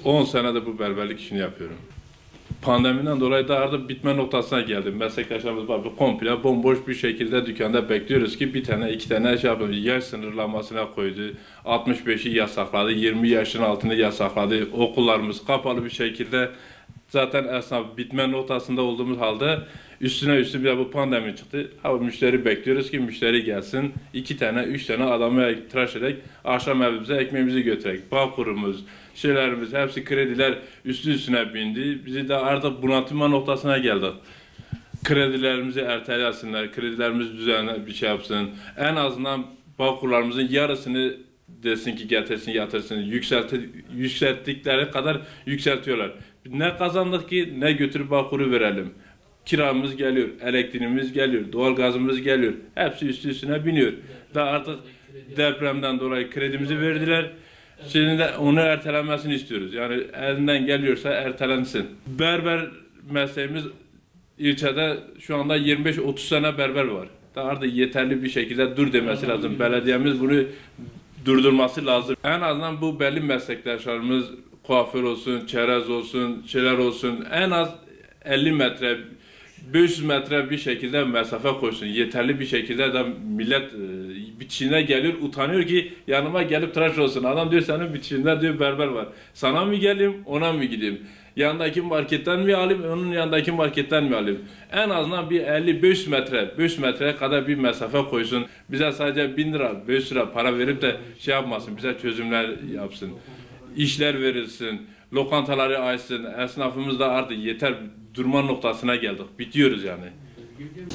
10 senedir bu berberlik işini yapıyorum. Pandemiden dolayı da artık bitme noktasına geldim. Meslektaşlarımız var, komple bomboş bir şekilde dükkanda bekliyoruz ki bir tane iki tane şey yapalım. Yaş sınırlamasına koydu. 65'i yasakladı, 20 yaşın altını yasakladı. Okullarımız kapalı bir şekilde. Zaten esnaf bitme noktasında olduğumuz halde üstüne bir de bu pandemi çıktı. Müşteri bekliyoruz ki müşteri gelsin. 2 tane, 3 tane adamı tıraş edek. Akşam evimize ekmeğimizi götürek. Bağkurumuz, şeylerimiz, hepsi krediler üstüne bindi. Bizi de artık bunaltma noktasına geldik. Kredilerimizi ertelesinler, kredilerimiz düzenli bir şey yapsın. En azından Bağkurlarımızın yarısını desin ki getirsin, yatırsın. Yükselttikleri kadar yükseltiyorlar. Ne kazandık ki ne götürüp Bağkur'u verelim. Kiramız geliyor, elektriğimiz geliyor, doğalgazımız geliyor. Hepsi üstüne biniyor. Da artık depremden dolayı kredimizi verdiler. Şimdi de onu ertelenmesini istiyoruz. Yani elinden geliyorsa ertelensin. Berber mesleğimiz ilçede şu anda 25-30 sene berber var. Daha artık yeterli bir şekilde dur demesi lazım. Belediyemiz bunu durdurması lazım. En azından bu belli meslektaşlarımız kuaför olsun, çerez olsun, şeyler olsun en az 50 metre 500 metre bir şekilde mesafe koysun. Yeterli bir şekilde de millet bitişine geliyor, utanıyor ki yanıma gelip tıraş olsun. Adam diyor senin bitişinde diyor berber var. Sana mı geleyim, ona mı gideyim? Yanındaki marketten mi alayım, onun yanındaki marketten mi alayım? En azından bir 50-500 metre, 500 metreye kadar bir mesafe koysun. Bize sadece 1000 lira, 500 lira para verip de şey yapmasın, bize çözümler yapsın. İşler verilsin, lokantaları açsın, esnafımız da artık yeter durma noktasına geldik. Bitiyoruz yani.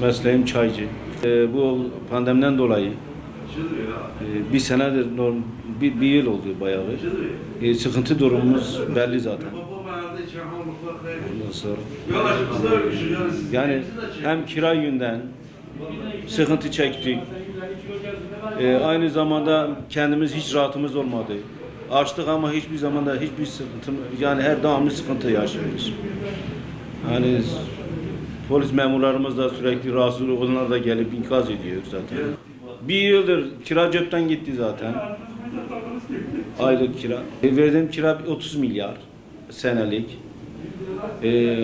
Mesleğim çaycı. Bu pandemiden dolayı bir senedir, bir yıl oldu bayağı. Sıkıntı durumumuz belli zaten. Ondan sonra yani hem kira yönden sıkıntı çektik. Aynı zamanda kendimiz hiç rahatımız olmadı. Açtık ama hiçbir zamanda hiçbir sıkıntı, yani her devamlı sıkıntı yaşıyoruz. Yani polis memurlarımız da sürekli rahatsız, onlar da gelip ikaz ediyor zaten. Bir yıldır kira cepten gitti zaten. Aylık kira. Verdiğim kira 30 milyar senelik.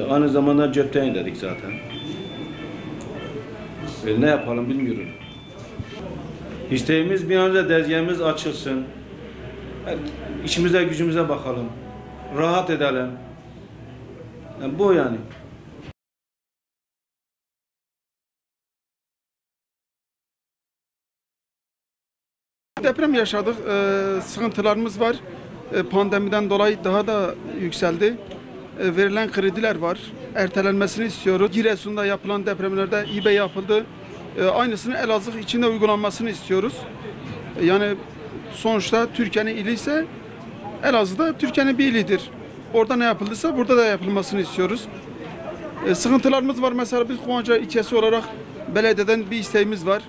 Aynı zamanda cepten ödedik zaten. Ne yapalım bilmiyorum. İsteğimiz bir an önce tezgahımız açılsın. İşimize gücümüze bakalım. Rahat edelim. Yani bu yani. Deprem yaşadık, sıkıntılarımız var. Pandemiden dolayı daha da yükseldi. Verilen krediler var, ertelenmesini istiyoruz. Giresun'da yapılan depremlerde İBE yapıldı. Aynısını Elazığ içinde uygulanmasını istiyoruz. Yani sonuçta Türkiye'nin ili ise Elazığ'da Türkiye'nin bir ilidir. Orada ne yapıldıysa burada da yapılmasını istiyoruz. Sıkıntılarımız var. Mesela biz Kuvancar ilçesi olarak belediyeden bir isteğimiz var.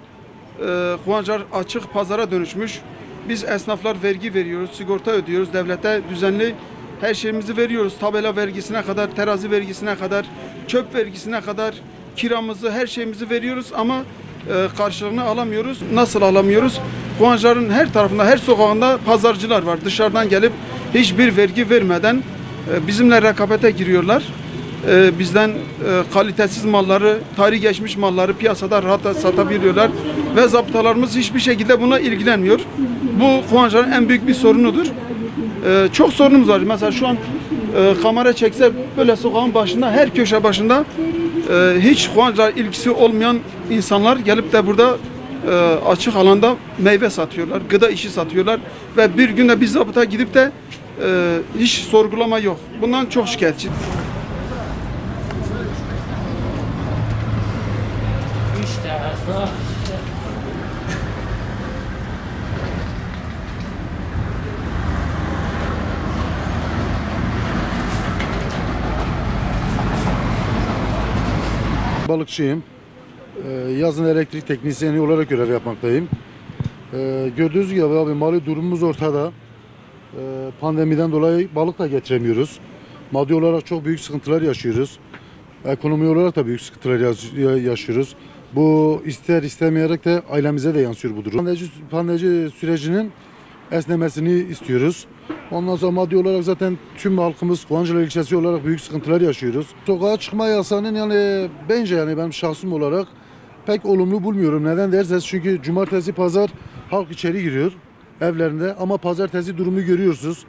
Kuvancar açık pazara dönüşmüş. Biz esnaflar vergi veriyoruz, sigorta ödüyoruz. Devlete düzenli her şeyimizi veriyoruz. Tabela vergisine kadar, terazi vergisine kadar, çöp vergisine kadar kiramızı, her şeyimizi veriyoruz ama karşılığını alamıyoruz. Nasıl alamıyoruz? Kuvancar'ın her tarafında, her sokağında pazarcılar var. Dışarıdan gelip hiçbir vergi vermeden bizimle rekabete giriyorlar. Bizden kalitesiz malları, tarihi geçmiş malları piyasada rahat satabiliyorlar ve zabıtalarımız hiçbir şekilde buna ilgilenmiyor. Bu Kuvancar'ın en büyük bir sorunudur. Çok sorunumuz var. Mesela şu an kamera çekse böyle sokağın başında, her köşe başında hiç Kuvancar ilgisi olmayan insanlar gelip de burada açık alanda meyve satıyorlar, gıda işi satıyorlar ve bir günde bir zabıta gidip de hiç sorgulama yok. Bundan çok şikayetçi. Balıkçıyım. Yazın elektrik teknisyeni olarak görev yapmaktayım. Gördüğünüz gibi abi mali durumumuz ortada. Pandemiden dolayı balık da getiremiyoruz. Maddi olarak çok büyük sıkıntılar yaşıyoruz. Ekonomi olarak da büyük sıkıntılar yaşıyoruz. Bu ister istemeyerek de ailemize de yansıyor bu durum. Pandemi sürecinin esnemesini istiyoruz. Ondan sonra maddi olarak zaten tüm halkımız Kovancılar ilçesi olarak büyük sıkıntılar yaşıyoruz. Sokağa çıkma yasağının yani bence yani benim şahsım olarak pek olumlu bulmuyorum. Neden derseniz çünkü cumartesi pazar halk içeri giriyor evlerinde ama pazartesi durumu görüyorsunuz.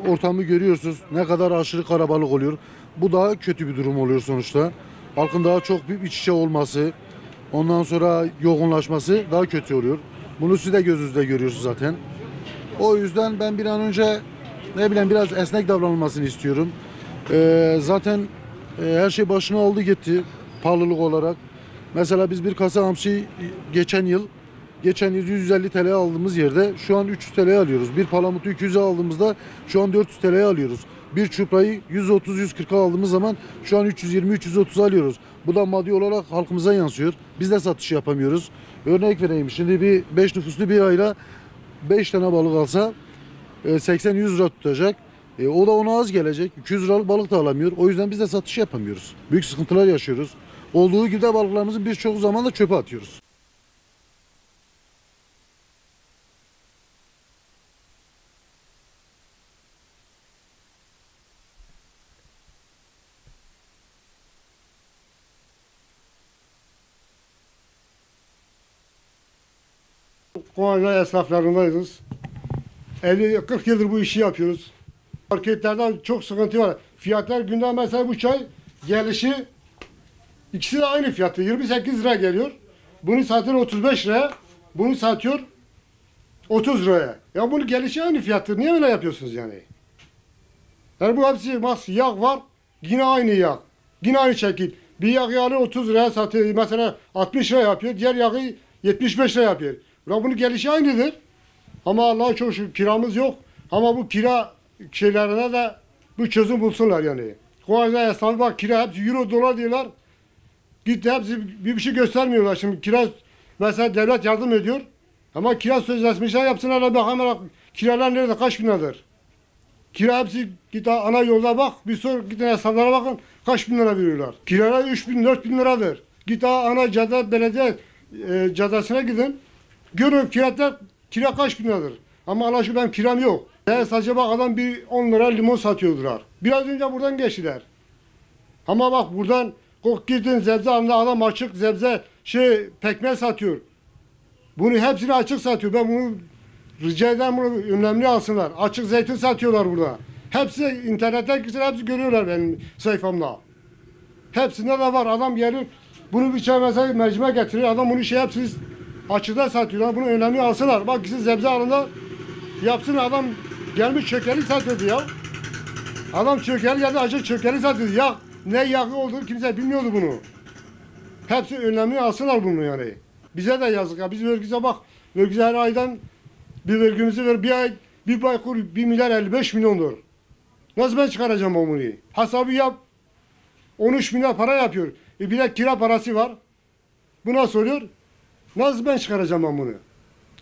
Ortamı görüyorsunuz. Ne kadar aşırı kalabalık oluyor. Bu daha kötü bir durum oluyor sonuçta. Halkın daha çok bir iç içe olması, ondan sonra yoğunlaşması daha kötü oluyor. Bunu siz de gözünüzde görüyorsunuz zaten. O yüzden ben bir an önce ne bileyim biraz esnek davranılmasını istiyorum. Zaten her şey başına aldı gitti pahalılık olarak. Mesela biz bir kasa hamsi geçen yıl 150 TL aldığımız yerde şu an 300 TL alıyoruz. Bir palamutu 200'e aldığımızda şu an 400 TL alıyoruz. Bir çuprayı 130-140'a aldığımız zaman şu an 320-330 alıyoruz. Bu da maddi olarak halkımıza yansıyor. Biz de satış yapamıyoruz. Örnek vereyim. Şimdi bir 5 nüfuslu bir ayla 5 tane balık alsa 80-100 lira tutacak. O da ona az gelecek. 200 liralık balık da alamıyor. O yüzden biz de satış yapamıyoruz. Büyük sıkıntılar yaşıyoruz. Olduğu gibi de balıklarımızın birçok zaman da çöpe atıyoruz. Kovancılar esnaflarındayız. 50-40 yıldır bu işi yapıyoruz. Marketlerde çok sıkıntı var. Fiyatlar günden mesela bu çay gelişi ikisi de aynı fiyatı. 28 lira geliyor. Bunu satıyor 35 liraya. Bunu satıyor 30 liraya. Ya bunun gelişi aynı fiyatı. Niye öyle yapıyorsunuz yani? Yani bu hepsi yağ var. Yine aynı yağ. Yine aynı şekil. Bir yağı alıyor 30 liraya satıyor. Mesela 60 lira yapıyor. Diğer yağı 75 lira yapıyor. Ya bunun gelişi aynıdır. Ama Allah'a çok şükür kiramız yok. Ama bu kira şeylerine de bu çözüm bulsunlar yani. Kovancılar esnafı bak kira hepsi euro dolar diyorlar. Gitti hepsi bir şey göstermiyorlar. Şimdi kira mesela devlet yardım ediyor. Ama kira sözleşmeleri yapsınlar da bakalım kiralar nerede kaç bin liradır. Kira hepsi git ana yolda bak bir sor gidin esnaflara bakın kaç bin lira veriyorlar. Kiralar 3 bin 4 bin liradır. Git ana cadde belediye caddesine gidin. Görün kira kaç bin liradır. Ama Allah aşkına benim kiram yok. Sadece bak adam bir 10 lira limon satıyordular. Biraz önce buradan geçtiler. Ama bak buradan gidin sebze alında adam açık sebze pekmez satıyor. Bunu hepsini açık satıyor. Ben bunu rica ederim bunu önlemli alsınlar. Açık zeytin satıyorlar burada. Hepsi internete gitsin hepsi görüyorlar benim sayfamda. Hepsinde de var adam gelir. Bunu bir çay mesela mercimek getiriyor. Adam bunu hepsini açıkta satıyorlar. Bunu önemli alsınlar. Bak gitsin sebze alında yapsın adam gelmiş çökeli satıyordu ya. Adam çökeli ya da açık çökeli satıyordu. Ya ne yağı olduğunu kimse bilmiyordu bunu. Hepsi önemli alsınlar bunu yani. Bize de yazık ya. Biz vergimize bak. Vergimize her aydan bir vergimizi ver. Bir ay bir baykur 1 milyar 55 milyondur. Nasıl ben çıkaracağım o bunu? Hesabı yap. 13 milyar para yapıyor. Bir de kira parası var. Buna soruyor. Nasıl ben çıkaracağım ben bunu?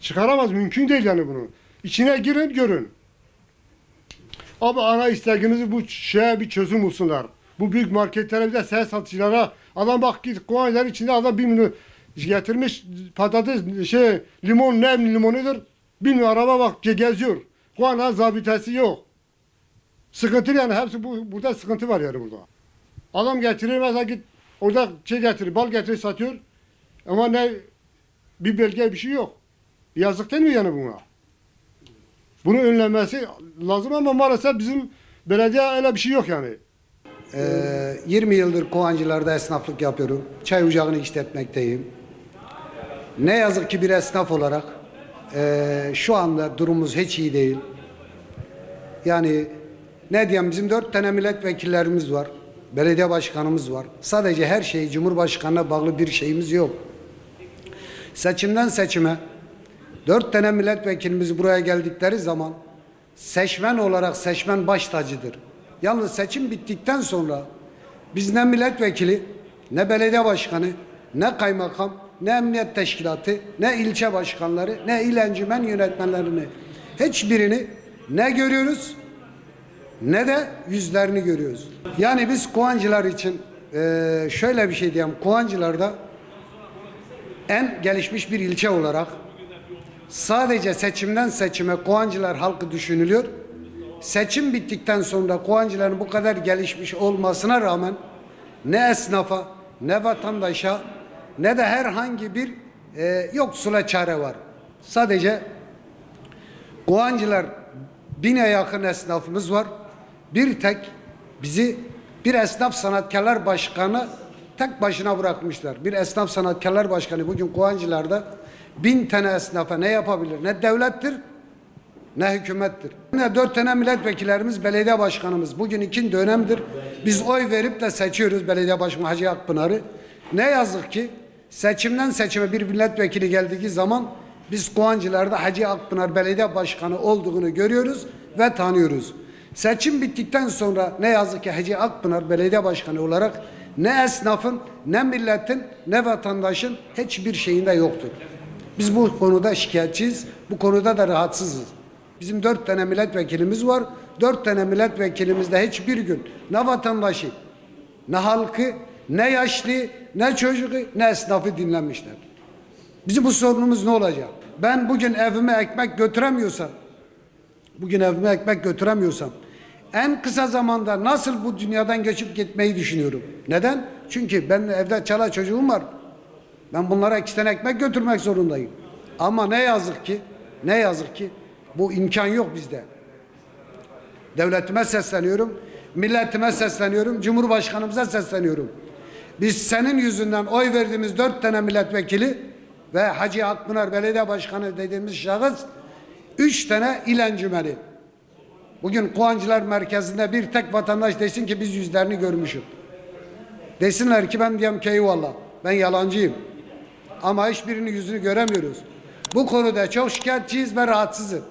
Çıkaramaz. Mümkün değil yani bunu. İçine girin görün. Abi ana isteğimizi bu şeye bir çözüm bulsunlar. Bu büyük marketlere bir de seyahat satıcılara adam bak git Kovancıların içinde adam 1 milyon getirmiş patates limon ne limonudur bilmiyor araba bak geziyor. Kovancıların zabitesi yok. Sıkıntı yani hepsi burada sıkıntı var yani burada. Adam getirir mesela git orada getirir bal getirir satıyor ama ne bir belge bir şey yok. Yazık değil mi yani buna? Bunu önlenmesi lazım ama maalesef bizim belediye öyle bir şey yok yani. 20 yıldır Kovancılar'da esnaflık yapıyorum. Çay ocağını işletmekteyim. Ne yazık ki bir esnaf olarak şu anda durumumuz hiç iyi değil. Yani ne diyeyim bizim 4 tane milletvekillerimiz var. Belediye başkanımız var. Sadece her şey Cumhurbaşkanı'na bağlı bir şeyimiz yok. Seçimden seçime 4 tane milletvekilimiz buraya geldikleri zaman seçmen olarak seçmen baş tacıdır. Yalnız seçim bittikten sonra biz ne milletvekili, ne belediye başkanı, ne kaymakam, ne emniyet teşkilatı, ne ilçe başkanları, ne il encümen yönetmenlerini hiçbirini ne görüyoruz ne de yüzlerini görüyoruz. Yani biz Kovancılar için şöyle bir şey diyeyim. Kovancılar'da en gelişmiş bir ilçe olarak sadece seçimden seçime Kovancılar halkı düşünülüyor. seçim bittikten sonra Kovancıların bu kadar gelişmiş olmasına rağmen ne esnafa, ne vatandaşa, ne de herhangi bir yoksula çare var. Sadece Kovancılar 1000'e yakın esnafımız var. Bir tek bizi bir esnaf sanatkarlar başkanı tek başına bırakmışlar. Bir esnaf sanatkarlar başkanı bugün Kovancılar'da 1000 tane esnafa ne yapabilir? Ne devlettir, ne hükümettir. Ne 4 tane milletvekillerimiz, belediye başkanımız. Bugün 2. dönemdir. Biz oy verip de seçiyoruz belediye başkanı Hacı Akpınar'ı. Ne yazık ki seçimden seçime bir milletvekili geldiği zaman biz Kovancılar'da Hacı Akpınar belediye başkanı olduğunu görüyoruz ve tanıyoruz. Seçim bittikten sonra ne yazık ki Hacı Akpınar belediye başkanı olarak ne esnafın, ne milletin, ne vatandaşın hiçbir şeyinde yoktur. Biz bu konuda şikayetçiyiz, bu konuda da rahatsızız. Bizim 4 tane milletvekilimiz var. 4 tane milletvekilimizde hiçbir gün ne vatandaşı, ne halkı, ne yaşlı, ne çocuğu, ne esnafı dinlemişler. Bizim bu sorunumuz ne olacak? Ben bugün evime ekmek götüremiyorsam, en kısa zamanda nasıl bu dünyadan göçüp gitmeyi düşünüyorum. Neden? Çünkü ben evde çala çocuğum var. Ben bunlara 2 tane ekmek götürmek zorundayım. Ama ne yazık ki bu imkan yok bizde. Devletime sesleniyorum, milletime sesleniyorum, Cumhurbaşkanımıza sesleniyorum. Biz senin yüzünden oy verdiğimiz 4 tane milletvekili ve Hacı Akpınar Belediye Başkanı dediğimiz şahıs 3 tane il encümeni. Bugün Kovancılar merkezinde bir tek vatandaş desin ki biz yüzlerini görmüşüm. Desinler ki ben diyeyim ki eyvallah, ben yalancıyım. Ama hiçbirinin yüzünü göremiyoruz. Bu konuda çok şikayetçiyiz ve rahatsızız.